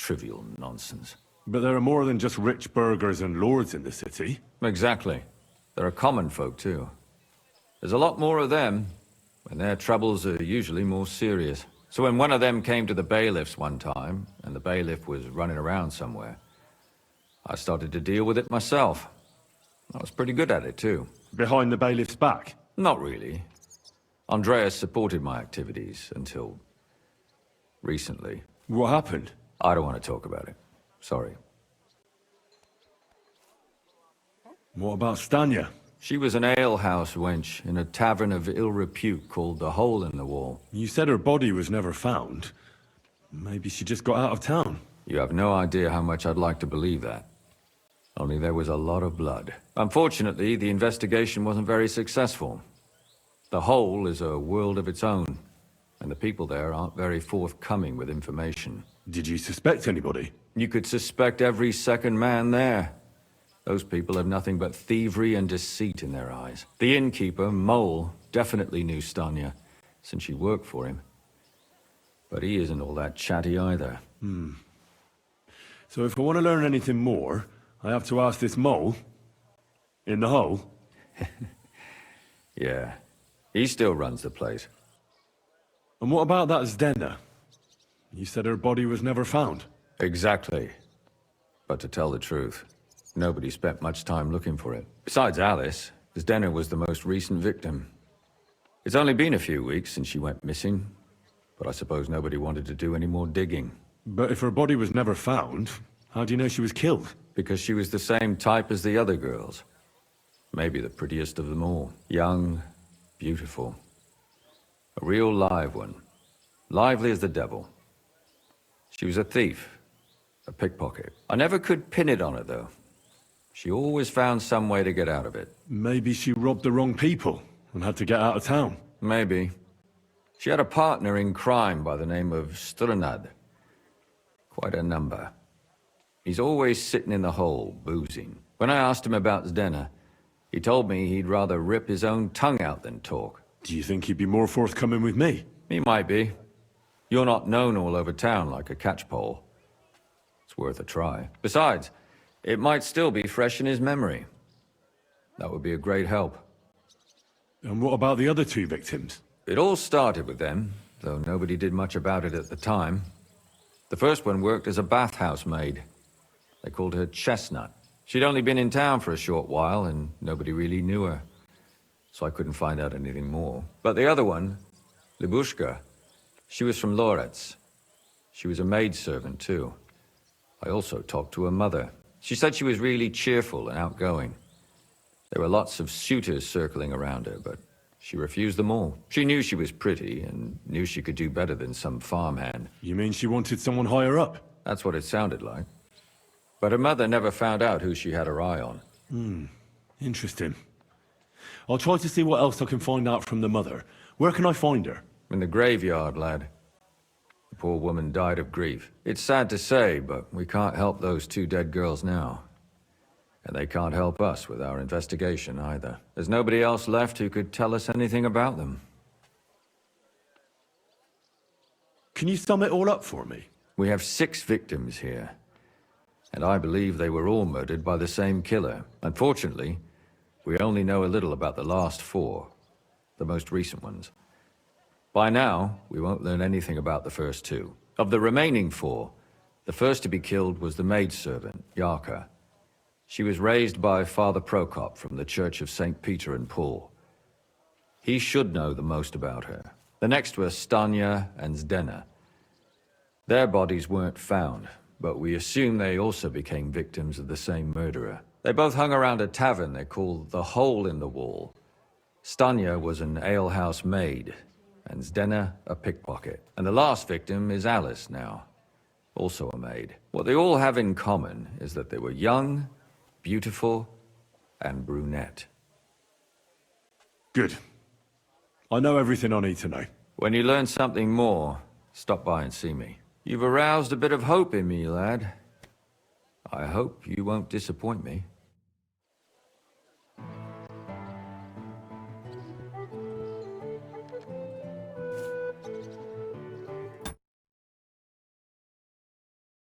trivial nonsense. But there are more than just rich burghers and lords in the city. Exactly. There are common folk, too. There's a lot more of them, and their troubles are usually more serious. So when one of them came to the bailiffs one time, and the bailiff was running around somewhere, I started to deal with it myself. I was pretty good at it, too. Behind the bailiff's back? Not really. Andreas supported my activities until recently. What happened? I don't want to talk about it. Sorry. What about Stanya? She was an alehouse wench in a tavern of ill repute called the Hole in the Wall. You said her body was never found. Maybe she just got out of town. You have no idea how much I'd like to believe that. Only there was a lot of blood. Unfortunately, the investigation wasn't very successful. The Hole is a world of its own, and the people there aren't very forthcoming with information. Did you suspect anybody? You could suspect every second man there. Those people have nothing but thievery and deceit in their eyes. The innkeeper, Mole, definitely knew Stanya, since she worked for him. But he isn't all that chatty either. So if I want to learn anything more, I have to ask this Mole? In the hole? Yeah. He still runs the place. And what about that Zdena? You said her body was never found. Exactly. But to tell the truth, nobody spent much time looking for it. Besides Alice, Zdena was the most recent victim. It's only been a few weeks since she went missing, but I suppose nobody wanted to do any more digging. But if her body was never found, how do you know she was killed? Because she was the same type as the other girls. Maybe the prettiest of them all. Young, beautiful. A real live one. Lively as the devil. She was a thief. A pickpocket. I never could pin it on her, though. She always found some way to get out of it. Maybe she robbed the wrong people and had to get out of town. Maybe. She had a partner in crime by the name of Strunad. Quite a number. He's always sitting in the hole, boozing. When I asked him about Zdena, he told me he'd rather rip his own tongue out than talk. Do you think he'd be more forthcoming with me? He might be. You're not known all over town like a catchpole. It's worth a try. Besides, it might still be fresh in his memory. That would be a great help. And what about the other two victims? It all started with them, though nobody did much about it at the time. The first one worked as a bathhouse maid. They called her Chestnut. She'd only been in town for a short while, and nobody really knew her. So I couldn't find out anything more. But the other one, Libushka, she was from Loretz. She was a maidservant, too. I also talked to her mother. She said she was really cheerful and outgoing. There were lots of suitors circling around her, but she refused them all. She knew she was pretty, and knew she could do better than some farmhand. You mean she wanted someone higher up? That's what it sounded like. But her mother never found out who she had her eye on. Interesting. I'll try to see what else I can find out from the mother. Where can I find her? In the graveyard, lad. The poor woman died of grief. It's sad to say, but we can't help those two dead girls now. And they can't help us with our investigation either. There's nobody else left who could tell us anything about them. Can you sum it all up for me? We have 6 victims here. And I believe they were all murdered by the same killer. Unfortunately, we only know a little about the last 4, the most recent ones. By now, we won't learn anything about the first 2. Of the remaining 4, the first to be killed was the maidservant, Yarka. She was raised by Father Prokop from the Church of St. Peter and Paul. He should know the most about her. The next were Stanya and Zdena. Their bodies weren't found, but we assume they also became victims of the same murderer. They both hung around a tavern they called the Hole in the Wall. Stanya was an alehouse maid, and Zdena a pickpocket. And the last victim is Alice now, also a maid. What they all have in common is that they were young, beautiful, and brunette. Good. I know everything I need to know. When you learn something more, stop by and see me. You've aroused a bit of hope in me, lad. I hope you won't disappoint me.